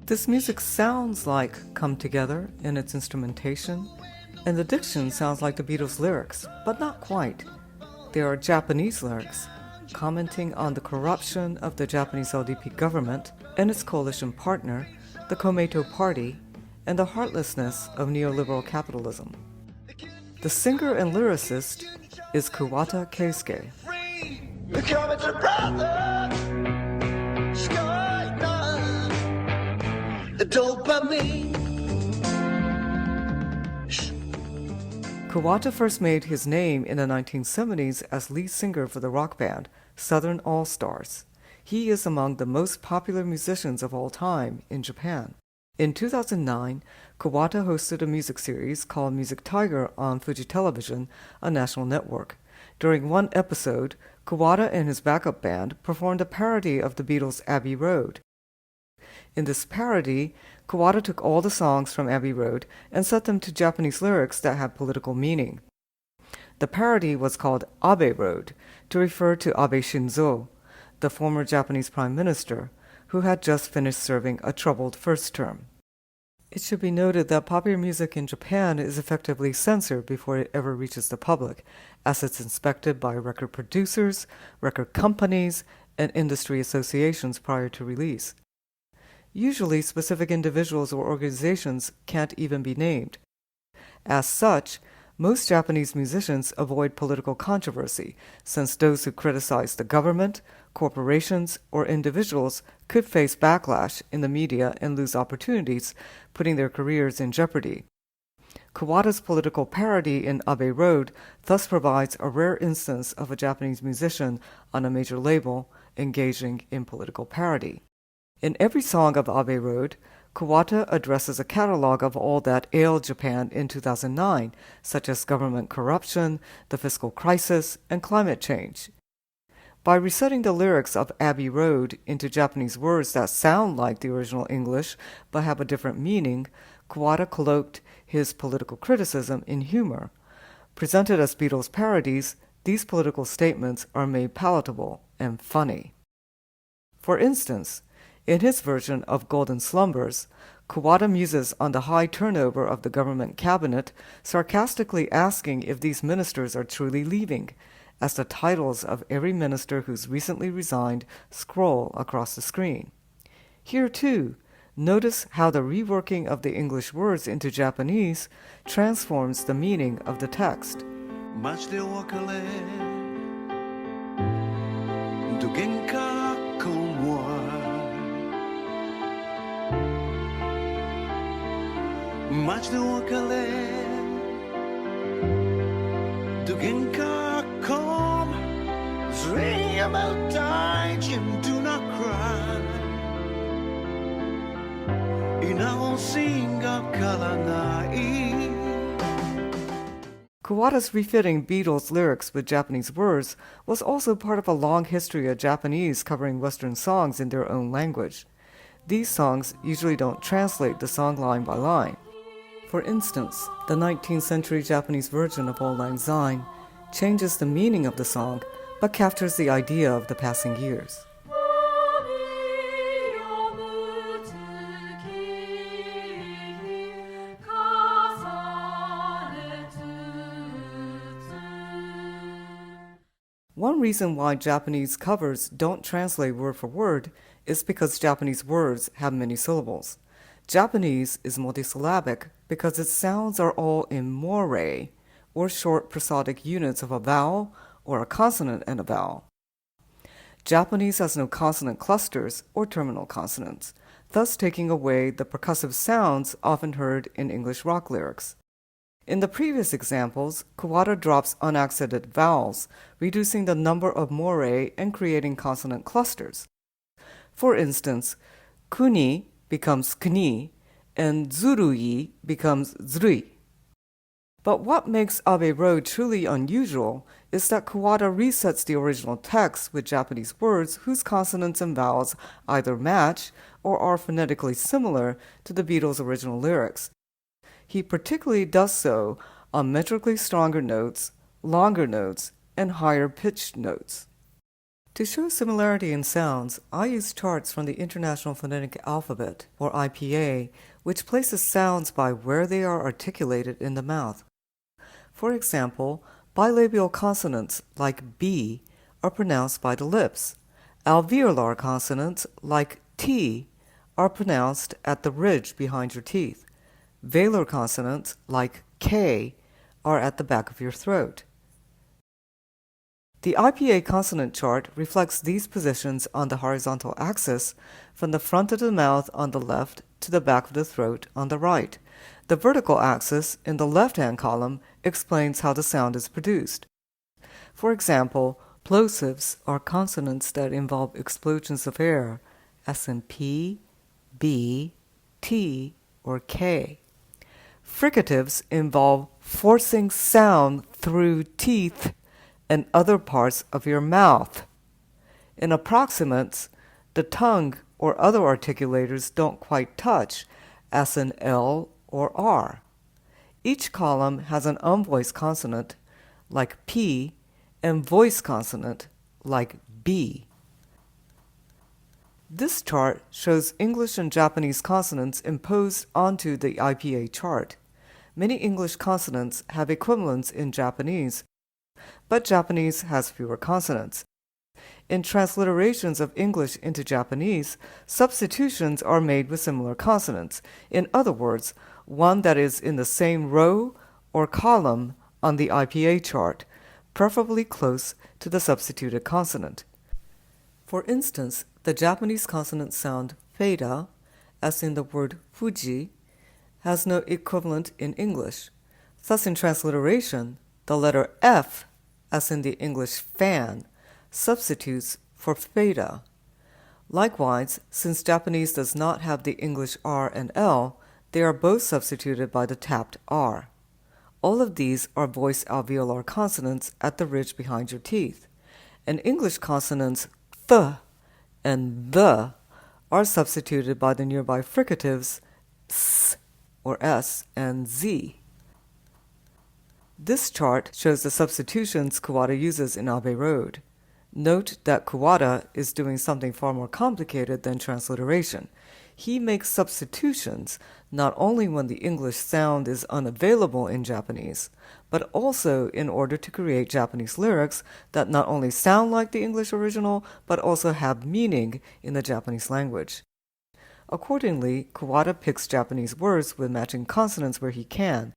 This music sounds like Come Together in its instrumentation, and the diction sounds like the Beatles' lyrics, but not quite. They are Japanese lyrics, commenting on the corruption of the Japanese LDP government and its coalition partner, the Komeito Party, and the heartlessness of neoliberal capitalism. The singer and lyricist is Kuwata Keisuke. Kuwata first made his name in the 1970s as lead singer for the rock band Southern All-Stars. He is among the most popular musicians of all time in Japan. In 2009, Kuwata hosted a music series called Music Tiger on Fuji Television, a national network. During one episode, Kuwata and his backup band performed a parody of the Beatles' Abbey Road. In this parody, Kuwata took all the songs from Abbey Road and set them to Japanese lyrics that had political meaning. The parody was called Abe Road, to refer to Abe Shinzo, the former Japanese prime minister, who had just finished serving a troubled first term. It should be noted that popular music in Japan is effectively censored before it ever reaches the public, as it's inspected by record producers, record companies, and industry associations prior to release. Usually, specific individuals or organizations can't even be named. As such, most Japanese musicians avoid political controversy, since those who criticize the government, corporations, or individuals could face backlash in the media and lose opportunities, putting their careers in jeopardy. Kuwata's political parody in Abe Road thus provides a rare instance of a Japanese musician on a major label engaging in political parody. In every song of Abe Road, Kuwata addresses a catalog of all that ailed Japan in 2009, such as government corruption, the fiscal crisis, and climate change. By resetting the lyrics of Abbey Road into Japanese words that sound like the original English but have a different meaning, Kuwata cloaked his political criticism in humor. Presented as Beatles parodies, these political statements are made palatable and funny. For instance, in his version of Golden Slumbers, Kuwata muses on the high turnover of the government cabinet, sarcastically asking if these ministers are truly leaving, as the titles of every minister who's recently resigned scroll across the screen. Here, too, notice how the reworking of the English words into Japanese transforms the meaning of the text. Do not cry. Kuwata's refitting Beatles lyrics with Japanese words was also part of a long history of Japanese covering Western songs in their own language. These songs usually don't translate the song line by line. For instance, the 19th century Japanese version of Auld Lang Syne changes the meaning of the song but captures the idea of the passing years. One reason why Japanese covers don't translate word for word is because Japanese words have many syllables. Japanese is multisyllabic because its sounds are all in morae, or short prosodic units of a vowel or a consonant and a vowel. Japanese has no consonant clusters or terminal consonants, thus taking away the percussive sounds often heard in English rock lyrics. In the previous examples, Kuwata drops unaccented vowels, reducing the number of morae and creating consonant clusters. For instance, kuni becomes kni, and zurui becomes zrui. But what makes Abe Road truly unusual is that Kuwata resets the original text with Japanese words whose consonants and vowels either match or are phonetically similar to the Beatles' original lyrics. He particularly does so on metrically stronger notes, longer notes, and higher pitched notes. To show similarity in sounds, I use charts from the International Phonetic Alphabet, or IPA, which places sounds by where they are articulated in the mouth. For example, bilabial consonants like B are pronounced by the lips. Alveolar consonants like T are pronounced at the ridge behind your teeth. Velar consonants like K are at the back of your throat. The IPA consonant chart reflects these positions on the horizontal axis from the front of the mouth on the left to the back of the throat on the right. The vertical axis in the left-hand column explains how the sound is produced. For example, plosives are consonants that involve explosions of air, as in P, B, T, or K. Fricatives involve forcing sound through teeth and other parts of your mouth. In approximates, the tongue or other articulators don't quite touch, as in L or R. Each column has an unvoiced consonant, like P, and voiced consonant, like B. This chart shows English and Japanese consonants imposed onto the IPA chart. Many English consonants have equivalents in Japanese, but Japanese has fewer consonants. In transliterations of English into Japanese, substitutions are made with similar consonants. In other words, one that is in the same row or column on the IPA chart, preferably close to the substituted consonant. For instance, the Japanese consonant sound theta, as in the word Fuji, has no equivalent in English. Thus, in transliteration, the letter F, as in the English fan, substitutes for theta. Likewise, since Japanese does not have the English R and L, they are both substituted by the tapped R. All of these are voiced alveolar consonants at the ridge behind your teeth, and English consonants th and the are substituted by the nearby fricatives s or s and z. This chart shows the substitutions Kuwata uses in Abbey Road. Note that Kuwata is doing something far more complicated than transliteration. He makes substitutions not only when the English sound is unavailable in Japanese, but also in order to create Japanese lyrics that not only sound like the English original, but also have meaning in the Japanese language. Accordingly, Kuwata picks Japanese words with matching consonants where he can,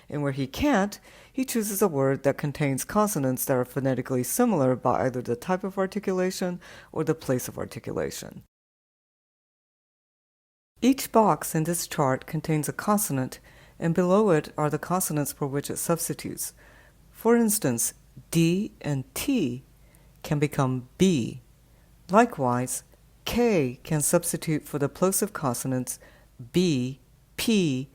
and where he can't, he chooses a word that contains consonants that are phonetically similar by either the type of articulation or the place of articulation. Each box in this chart contains a consonant, and below it are the consonants for which it substitutes. For instance, D and T can become B. Likewise, K can substitute for the plosive consonants B, P,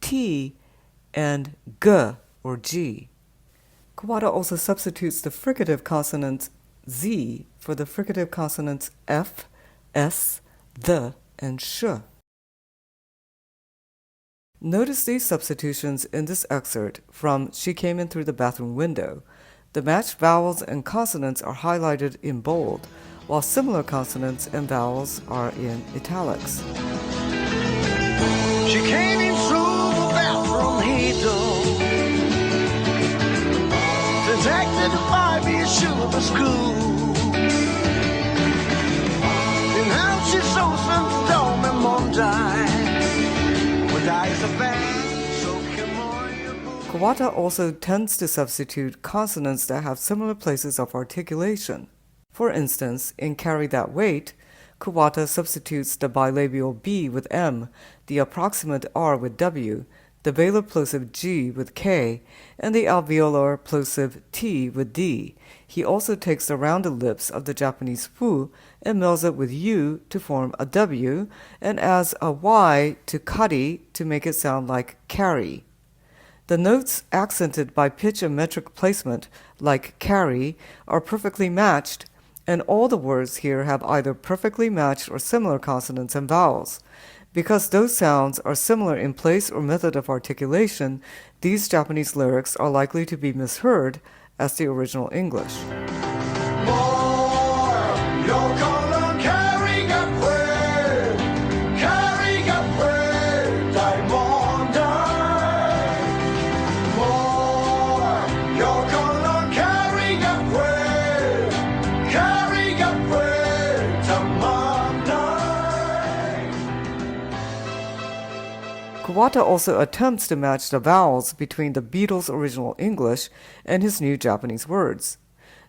T, and G or G. Kuwata also substitutes the fricative consonant Z for the fricative consonants F, S, the, and sh. Notice these substitutions in this excerpt from She Came In Through the Bathroom Window. The matched vowels and consonants are highlighted in bold, while similar consonants and vowels are in italics. She came in through the bathroom heater, detected by the issue of the screw. And now she's so some dome and Monday. Kuwata also tends to substitute consonants that have similar places of articulation. For instance, in Carry That Weight, Kuwata substitutes the bilabial B with M, the approximate R with W, the velar plosive G with K, and the alveolar plosive T with D. He also takes the rounded lips of the Japanese fu and melds it with U to form a W, and adds a Y to kari to make it sound like carry. The notes accented by pitch and metric placement, like carry, are perfectly matched, and all the words here have either perfectly matched or similar consonants and vowels. Because those sounds are similar in place or method of articulation, these Japanese lyrics are likely to be misheard as the original English. More Kuwata also attempts to match the vowels between the Beatles' original English and his new Japanese words.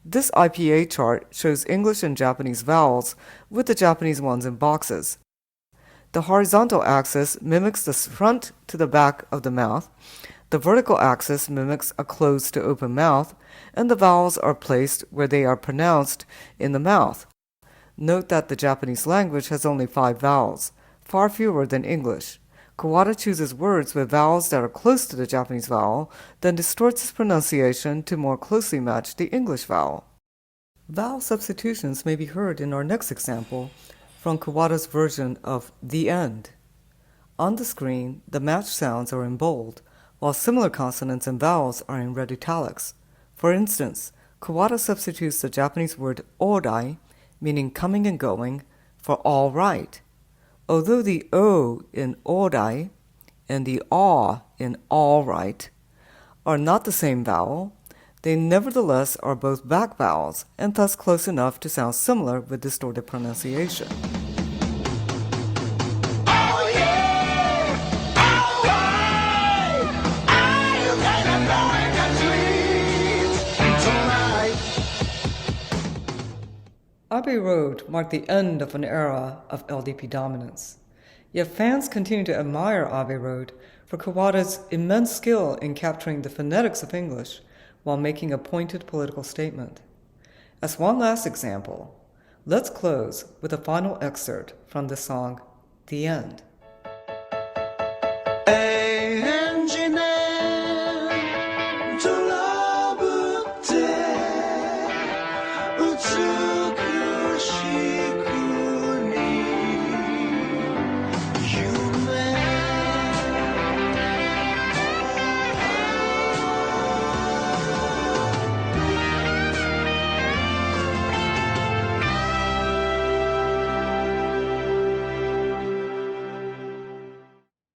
This IPA chart shows English and Japanese vowels with the Japanese ones in boxes. The horizontal axis mimics the front to the back of the mouth, the vertical axis mimics a closed to open mouth, and the vowels are placed where they are pronounced in the mouth. Note that the Japanese language has only 5 vowels, far fewer than English. Kuwata chooses words with vowels that are close to the Japanese vowel, then distorts its pronunciation to more closely match the English vowel. Vowel substitutions may be heard in our next example from Kuwata's version of The End. On the screen, the matched sounds are in bold, while similar consonants and vowels are in red italics. For instance, Kuwata substitutes the Japanese word orai, meaning coming and going, for all right. Although the O in orai and the A in all right are not the same vowel, they nevertheless are both back vowels and thus close enough to sound similar with distorted pronunciation. Abbey Road marked the end of an era of LDP dominance. Yet fans continue to admire Abbey Road for Kuwata's immense skill in capturing the phonetics of English while making a pointed political statement. As one last example, let's close with a final excerpt from the song The End. She